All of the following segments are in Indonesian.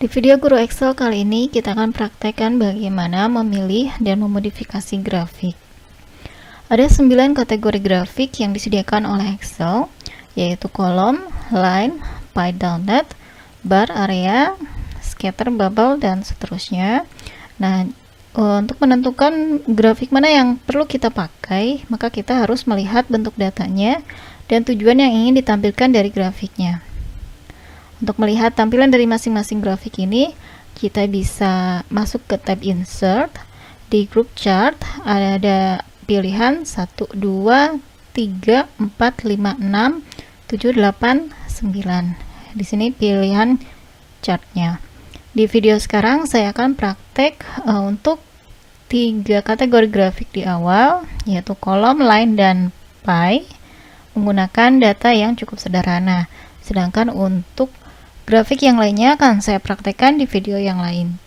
Di video guru Excel kali ini kita akan praktekkan bagaimana memilih dan memodifikasi grafik. Ada 9 kategori grafik yang disediakan oleh Excel, yaitu kolom, line, pie donut, bar area, scatter bubble, dan seterusnya. Nah, untuk menentukan grafik mana yang perlu kita pakai, maka kita harus melihat bentuk datanya dan tujuan yang ingin ditampilkan dari grafiknya. Untuk melihat tampilan dari masing-masing grafik ini, kita bisa masuk ke tab Insert. Di Group Chart ada pilihan 1, 2, 3, 4, 5, 6, 7, 8, 9. Di sini pilihan chartnya. Di video sekarang saya akan praktek untuk 3 kategori grafik di awal, yaitu kolom, line, dan pie, menggunakan data yang cukup sederhana. Sedangkan untuk grafik yang lainnya akan saya praktekkan di video yang lain.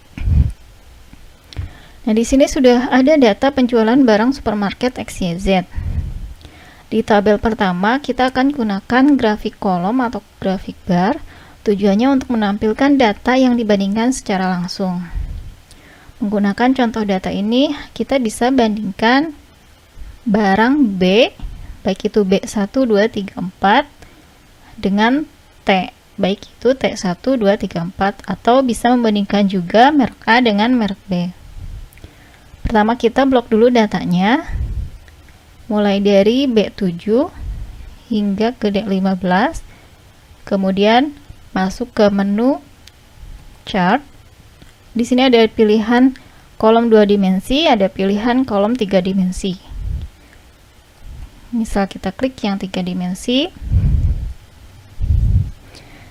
Nah, di sini sudah ada data penjualan barang supermarket XYZ. Di tabel pertama, kita akan gunakan grafik kolom atau grafik bar. Tujuannya untuk menampilkan data yang dibandingkan secara langsung. Menggunakan contoh data ini, kita bisa bandingkan barang B, baik itu B1, 2, 3, 4, dengan T, baik itu T1, 2, 3, 4, atau bisa membandingkan juga merek A dengan merek B. Pertama kita blok dulu datanya, mulai dari B7 hingga ke D15, kemudian masuk ke menu chart. Di sini ada pilihan kolom 2 dimensi, ada pilihan kolom 3 dimensi. Misal kita klik yang 3 dimensi.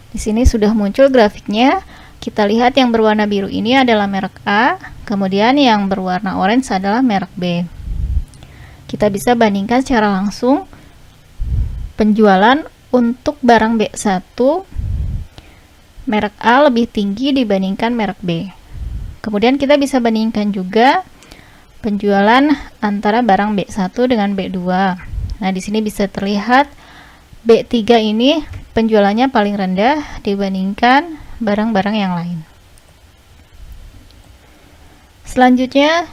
Di sini sudah muncul grafiknya. Kita lihat yang berwarna biru ini adalah merek A, kemudian yang berwarna orange adalah merek B. Kita bisa bandingkan secara langsung penjualan untuk barang B1, merek A lebih tinggi dibandingkan merek B. Kemudian kita bisa bandingkan juga penjualan antara barang B1 dengan B2. Nah, di sini bisa terlihat B3 ini penjualannya paling rendah dibandingkan barang-barang yang lain. Selanjutnya,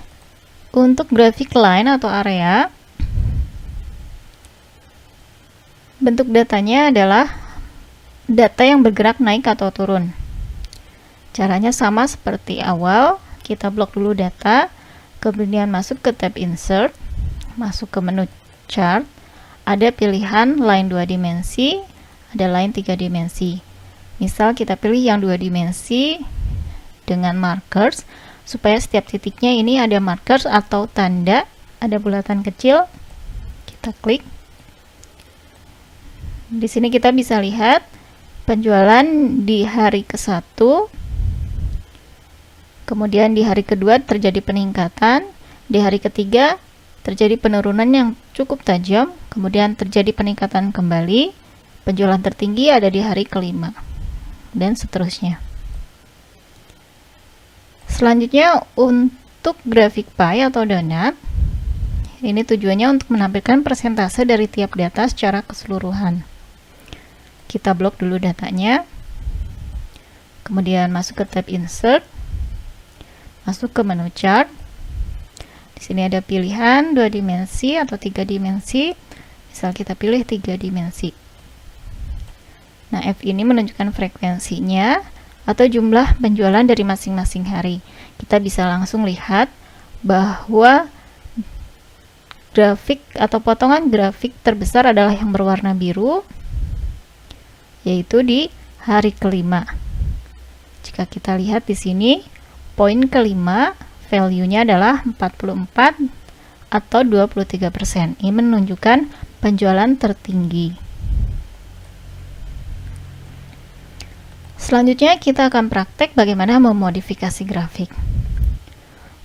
untuk grafik line atau area, bentuk datanya adalah data yang bergerak naik atau turun. Caranya sama seperti awal, kita blok dulu data, kemudian masuk ke tab Insert, masuk ke menu Chart, ada pilihan line 2 dimensi, ada line 3 dimensi. Misal kita pilih yang 2 dimensi dengan markers, supaya setiap titiknya ini ada markers atau tanda, ada bulatan kecil. Kita klik. Di sini kita bisa lihat penjualan di hari ke-1, kemudian di hari kedua terjadi peningkatan, di hari ketiga terjadi penurunan yang cukup tajam, kemudian terjadi peningkatan kembali, penjualan tertinggi ada di hari kelima, dan seterusnya. Selanjutnya untuk grafik pie atau donut, ini tujuannya untuk menampilkan persentase dari tiap data secara keseluruhan. Kita blok dulu datanya, kemudian masuk ke tab Insert, masuk ke menu Chart. Di sini ada pilihan 2 dimensi atau 3 dimensi. Misal kita pilih 3 dimensi. Nah, F ini menunjukkan frekuensinya atau jumlah penjualan dari masing-masing hari. Kita bisa langsung lihat bahwa grafik atau potongan grafik terbesar adalah yang berwarna biru, yaitu di hari kelima. Jika kita lihat di sini, poin kelima, value-nya adalah 44 atau 23%. Ini menunjukkan penjualan tertinggi. Selanjutnya kita akan praktek bagaimana memodifikasi grafik.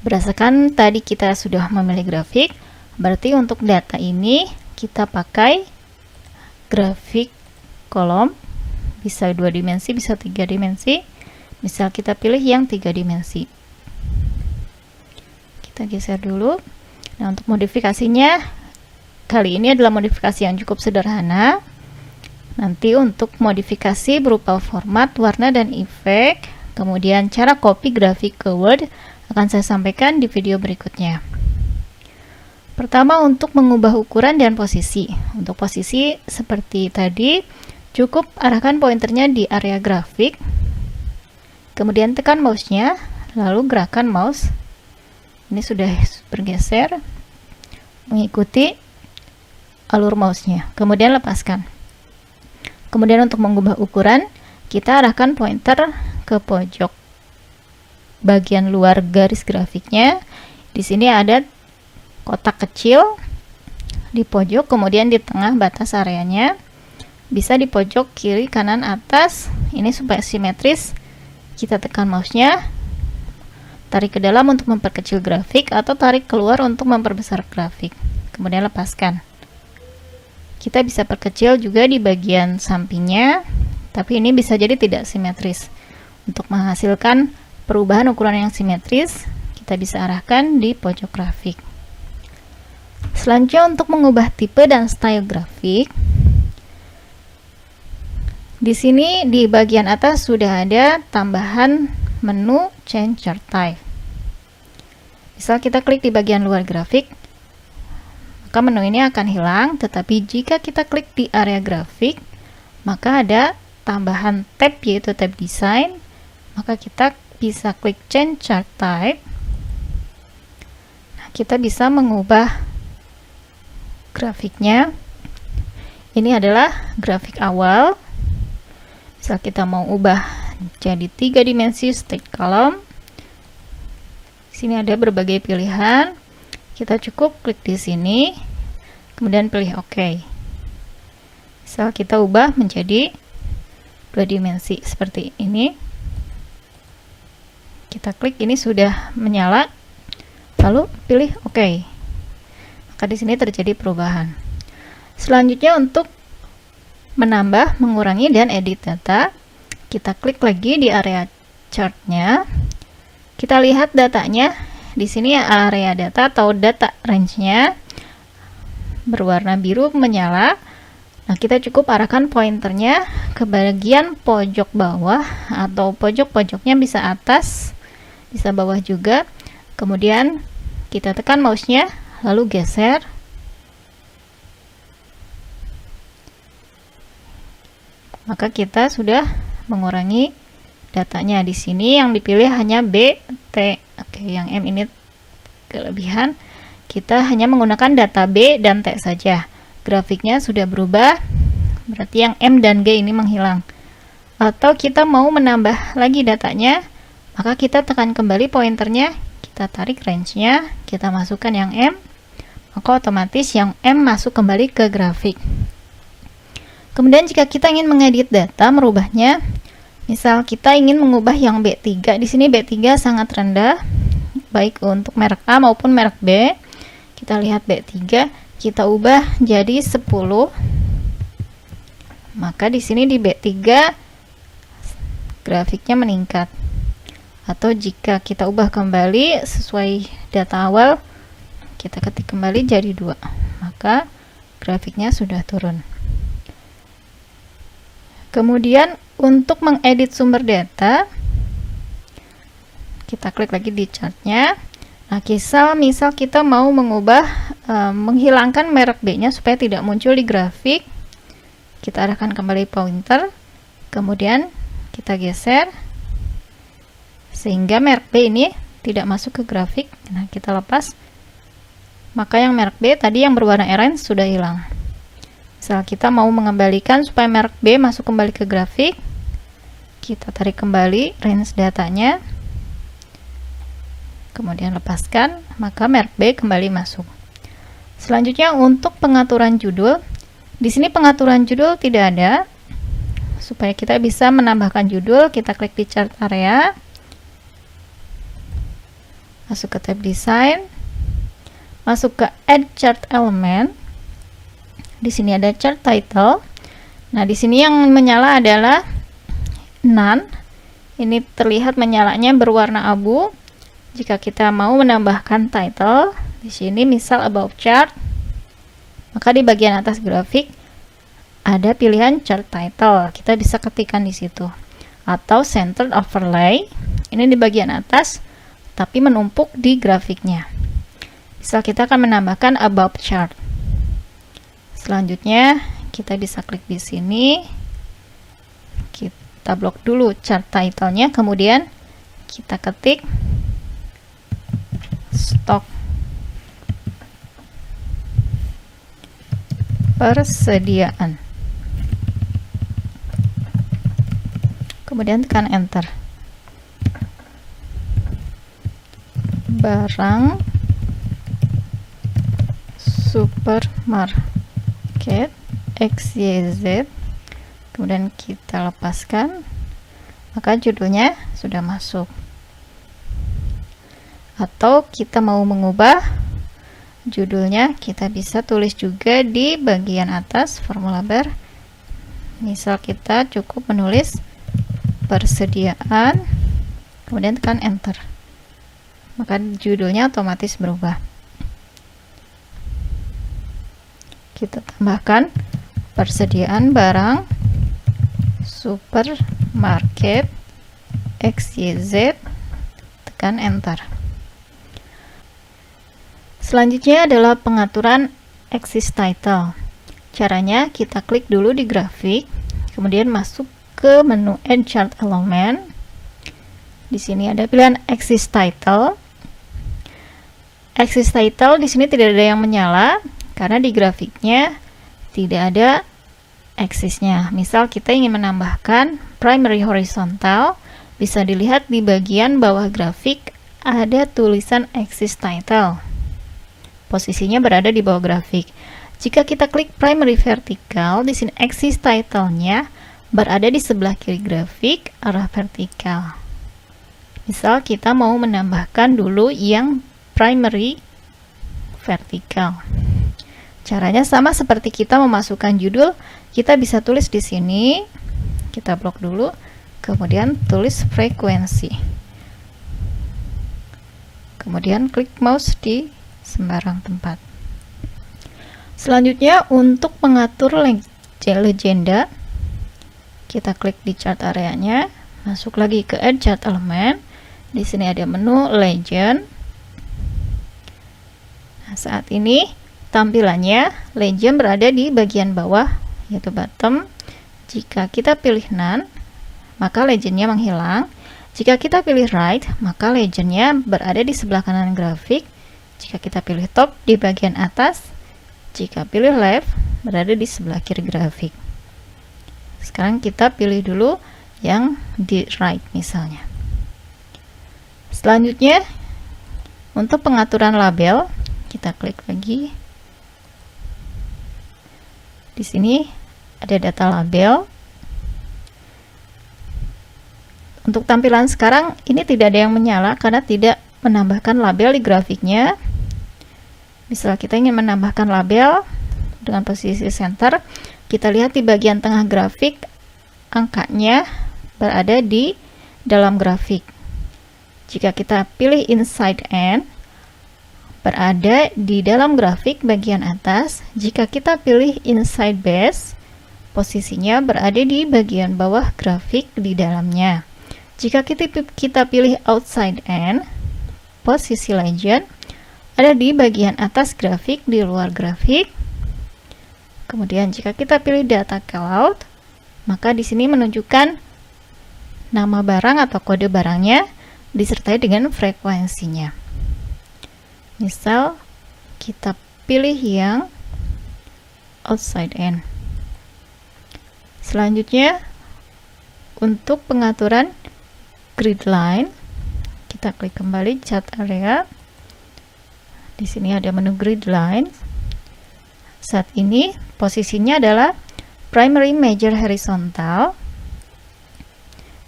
Berdasarkan tadi kita sudah memilih grafik, berarti untuk data ini kita pakai grafik kolom, bisa 2 dimensi, bisa 3 dimensi. Misal kita pilih yang 3 dimensi. Kita geser dulu. Nah, untuk modifikasinya kali ini adalah modifikasi yang cukup sederhana. Nanti untuk modifikasi berupa format, warna, dan efek, Kemudian cara copy grafik ke Word akan saya sampaikan di video berikutnya. Pertama, untuk mengubah ukuran dan posisi. Untuk posisi seperti tadi, cukup arahkan pointernya di area grafik, kemudian tekan mouse-nya, lalu gerakan mouse. Ini sudah bergeser mengikuti alur mouse-nya, kemudian lepaskan. Kemudian untuk mengubah ukuran, kita arahkan pointer ke pojok bagian luar garis grafiknya. Di sini ada kotak kecil di pojok, kemudian di tengah batas areanya, bisa di pojok kiri, kanan, atas. Ini supaya simetris, kita tekan mouse-nya, tarik ke dalam untuk memperkecil grafik atau tarik keluar untuk memperbesar grafik, kemudian lepaskan. Kita bisa perkecil juga di bagian sampingnya, tapi ini bisa jadi tidak simetris. Untuk menghasilkan perubahan ukuran yang simetris, kita bisa arahkan di pojok grafik. Selanjutnya, untuk mengubah tipe dan style grafik, di sini di bagian atas sudah ada tambahan menu Change Chart Type. Misal kita klik di bagian luar grafik, maka menu ini akan hilang, tetapi jika kita klik di area grafik, maka ada tambahan tab, yaitu tab Design. Maka kita bisa klik Change Chart Type. Nah, kita bisa mengubah grafiknya. Ini adalah grafik awal. Misal kita mau ubah jadi 3 dimensi stack column. Di sini ada berbagai pilihan. Kita cukup klik di sini, kemudian pilih OK. Misal kita ubah menjadi 2 dimensi seperti ini. Kita klik, ini sudah menyala, lalu pilih OK. Maka di sini terjadi perubahan. Selanjutnya, untuk menambah, mengurangi, dan edit data, kita klik lagi di area chartnya. Kita lihat datanya. Di sini area data atau data range-nya berwarna biru menyala. Nah, kita cukup arahkan pointernya ke bagian pojok bawah atau pojok-pojoknya, bisa atas, bisa bawah juga. Kemudian kita tekan mouse-nya, lalu geser. Maka kita sudah mengurangi datanya. Di sini yang dipilih hanya B, T. Oke, yang M ini kelebihan. Kita hanya menggunakan data B dan T saja. Grafiknya sudah berubah, berarti yang M dan G ini menghilang. Atau kita mau menambah lagi datanya, maka kita tekan kembali pointernya, kita tarik range-nya, kita masukkan yang M, maka otomatis yang M masuk kembali ke grafik. Kemudian jika kita ingin mengedit data, merubahnya, misal kita ingin mengubah yang B3, di sini B3 sangat rendah, baik untuk merek A maupun merek B. Kita lihat B3, kita ubah jadi 10. Maka di sini di B3 grafiknya meningkat. Atau jika kita ubah kembali sesuai data awal, kita ketik kembali jadi 2. Maka grafiknya sudah turun. Kemudian untuk mengedit sumber data, kita klik lagi di chartnya. Nah, misal kita mau mengubah, menghilangkan merek B-nya supaya tidak muncul di grafik, kita arahkan kembali pointer, kemudian kita geser sehingga merek B ini tidak masuk ke grafik. Nah, kita lepas, maka yang merek B tadi yang berwarna orange sudah hilang. Misal kita mau mengembalikan supaya merek B masuk kembali ke grafik, kita tarik kembali range datanya, kemudian lepaskan, maka merek B kembali masuk. Selanjutnya untuk pengaturan judul, di sini pengaturan judul tidak ada. Supaya kita bisa menambahkan judul, kita klik di chart area, masuk ke tab design, masuk ke add chart element. Di sini ada chart title. Nah, di sini yang menyala adalah none. Ini terlihat menyalanya berwarna abu. Jika kita mau menambahkan title, di sini misal about chart, maka di bagian atas grafik ada pilihan chart title. Kita bisa ketikkan di situ. atau centered overlay. Ini di bagian atas, tapi menumpuk di grafiknya. Misal kita akan menambahkan above chart. Selanjutnya, kita bisa klik di sini. Kita blok dulu chart title-nya, kemudian kita ketik stok persediaan. Kemudian tekan enter. Barang supermarket XYZ, kemudian kita lepaskan, maka judulnya sudah masuk. Atau kita mau mengubah judulnya, kita bisa tulis juga di bagian atas formula bar. Misal kita cukup menulis persediaan, kemudian tekan enter, maka judulnya otomatis berubah. Kita tambahkan persediaan barang supermarket XYZ, tekan enter. Selanjutnya adalah pengaturan axis title. Caranya kita klik dulu di grafik, kemudian masuk ke menu Add Chart Element. Di sini ada pilihan axis title. Axis title di sini tidak ada yang menyala karena di grafiknya tidak ada aksisnya. Misal kita ingin menambahkan primary horizontal, bisa dilihat di bagian bawah grafik ada tulisan axis title. Posisinya berada di bawah grafik. Jika kita klik primary vertical, di sini axis title-nya berada di sebelah kiri grafik arah vertikal. Misal kita mau menambahkan dulu yang primary vertikal. Caranya sama seperti kita memasukkan judul, kita bisa tulis di sini. Kita blok dulu, kemudian tulis frekuensi. Kemudian klik mouse di sembarang tempat. Selanjutnya untuk mengatur legenda, kita klik di chart areanya, masuk lagi ke Add Chart Element. Di sini ada menu Legend. Nah, saat ini tampilannya legend berada di bagian bawah, yaitu bottom. Jika kita pilih none, maka legendnya menghilang. Jika kita pilih right, maka legendnya berada di sebelah kanan grafik. Jika kita pilih top, di bagian atas. Jika pilih left, berada di sebelah kiri grafik. Sekarang kita pilih dulu yang di right misalnya. Selanjutnya, untuk pengaturan label, kita klik lagi. Di sini ada data label. Untuk tampilan sekarang, ini tidak ada yang menyala karena tidak menambahkan label di grafiknya. Misal kita ingin menambahkan label dengan posisi center, kita lihat di bagian tengah grafik, angkanya berada di dalam grafik. Jika kita pilih inside and, berada di dalam grafik bagian atas. Jika kita pilih inside base, posisinya berada di bagian bawah grafik di dalamnya. Jika kita pilih outside and, posisi legend ada di bagian atas grafik di luar grafik. Kemudian jika kita pilih data callout, maka di sini menunjukkan nama barang atau kode barangnya disertai dengan frekuensinya. Misal kita pilih yang outside in. Selanjutnya untuk pengaturan grid line, kita klik kembali chart area. Di sini ada menu grid line. Saat ini posisinya adalah primary major horizontal.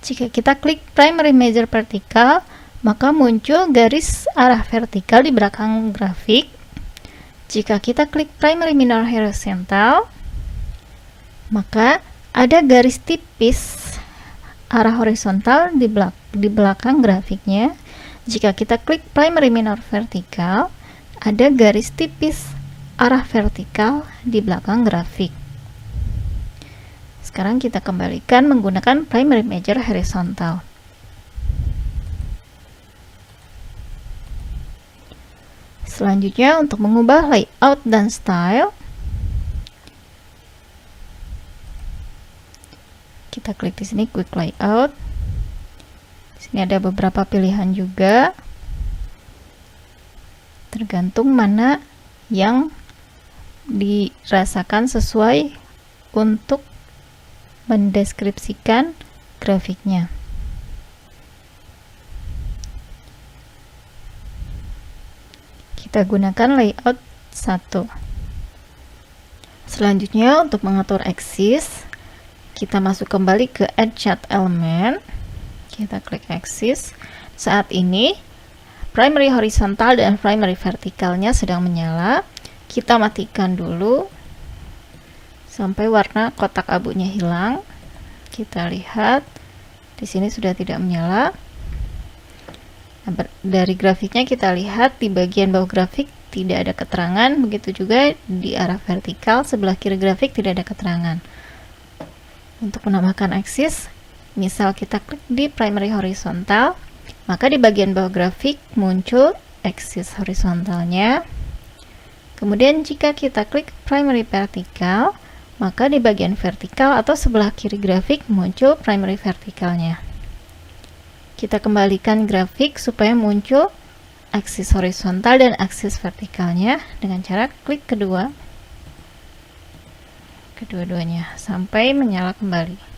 Jika kita klik primary major vertical, maka muncul garis arah vertikal di belakang grafik. Jika kita klik primary minor horizontal, maka ada garis tipis arah horizontal di belakang grafiknya. Jika kita klik primary minor vertical, ada garis tipis arah vertikal di belakang grafik. Sekarang kita kembalikan menggunakan primary measure horizontal. Selanjutnya untuk mengubah layout dan style, kita klik di sini quick layout. Di sini ada beberapa pilihan juga, tergantung mana yang dirasakan sesuai untuk mendeskripsikan grafiknya. Kita gunakan layout 1. Selanjutnya untuk mengatur axis, kita masuk kembali ke Add Chart Element. Kita klik axis. Saat ini primary horizontal dan primary vertikalnya sedang menyala. Kita matikan dulu sampai warna kotak abunya hilang. Kita lihat di sini sudah tidak menyala. Dari grafiknya kita lihat di bagian bawah grafik tidak ada keterangan, begitu juga di arah vertikal sebelah kiri grafik tidak ada keterangan. Untuk menambahkan aksis, misal kita klik di primary horizontal, maka di bagian bawah grafik muncul aksis horizontalnya. Kemudian jika kita klik primary vertikal, maka di bagian vertikal atau sebelah kiri grafik muncul primary vertikalnya. Kita kembalikan grafik supaya muncul aksis horizontal dan aksis vertikalnya dengan cara klik kedua-duanya sampai menyala kembali.